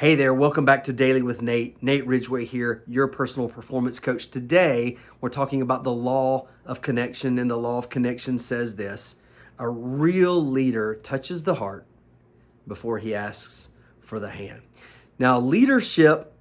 Hey there, welcome back to Daily with Nate. Nate Ridgway here, your personal performance coach. Today, we're talking about the law of connection, and the law of connection says this: a real leader touches the heart before he asks for the hand. Now, leadership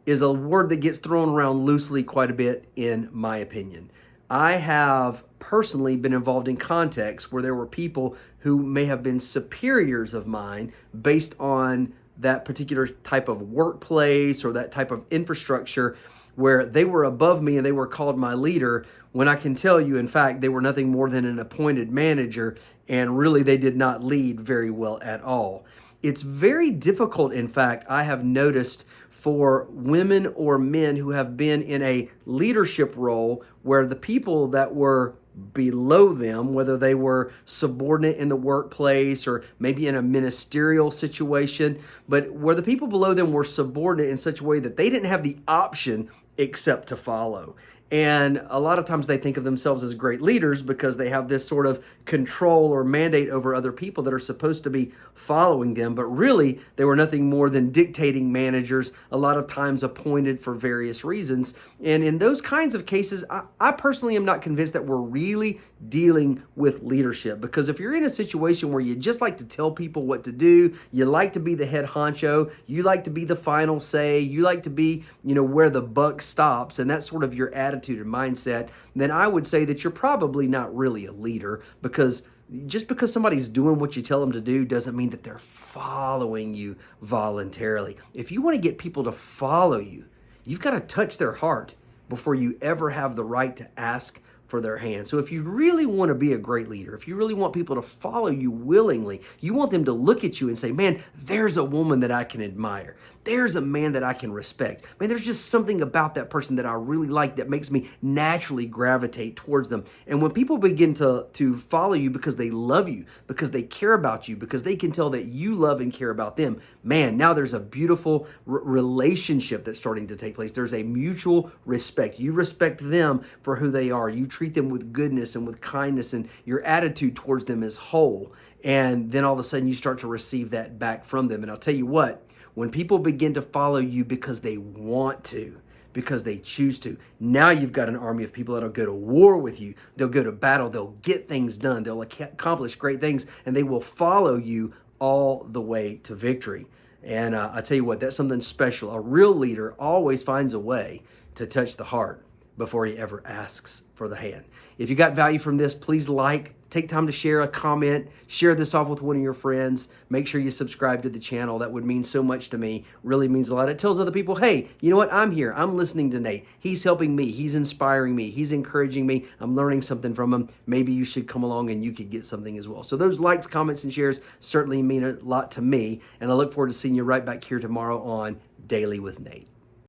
is a word that gets thrown around loosely quite a bit, in my opinion. I have personally been involved in contexts where there were people who may have been superiors of mine based on that particular type of workplace or that type of infrastructure, where they were above me and they were called my leader, when I can tell you, in fact, they were nothing more than an appointed manager, and really they did not lead very well at all. It's very difficult, in fact, I have noticed, for women or men who have been in a leadership role where the people that were below them, whether they were subordinate in the workplace or maybe in a ministerial situation, but where the people below them were subordinate in such a way that they didn't have the option except to follow. And a lot of times they think of themselves as great leaders because they have this sort of control or mandate over other people that are supposed to be following them. But really, they were nothing more than dictating managers, a lot of times appointed for various reasons. And in those kinds of cases, I personally am not convinced that we're really dealing with leadership. Because if you're in a situation where you just like to tell people what to do, you like to be the head honcho, you like to be the final say, you like to be, where the buck stops, and that's sort of your attitude and mindset, then I would say that you're probably not really a leader, because just because somebody's doing what you tell them to do doesn't mean that they're following you voluntarily. If you want to get people to follow you, you've got to touch their heart before you ever have the right to ask for their hand. So if you really want to be a great leader, if you really want people to follow you willingly, you want them to look at you and say, man, there's a woman that I can admire. There's a man that I can respect. Man, there's just something about that person that I really like that makes me naturally gravitate towards them. And when people begin to follow you because they love you, because they care about you, because they can tell that you love and care about them, man, now there's a beautiful relationship that's starting to take place. There's a mutual respect. You respect them for who they are. You treat them with goodness and with kindness, and your attitude towards them is whole. And then all of a sudden you start to receive that back from them. And I'll tell you what, when people begin to follow you because they want to, because they choose to, now you've got an army of people that'll go to war with you. They'll go to battle. They'll get things done. They'll accomplish great things, and they will follow you all the way to victory. And I tell you what, that's something special. A real leader always finds a way to touch the heart before he ever asks for the hand. If you got value from this, please take time to share a comment, share this off with one of your friends. Make sure you subscribe to the channel. That would mean so much to me. Really means a lot. It tells other people, hey, you know what? I'm here. I'm listening to Nate. He's helping me. He's inspiring me. He's encouraging me. I'm learning something from him. Maybe you should come along and you could get something as well. So those likes, comments, and shares certainly mean a lot to me. And I look forward to seeing you right back here tomorrow on Daily with Nate.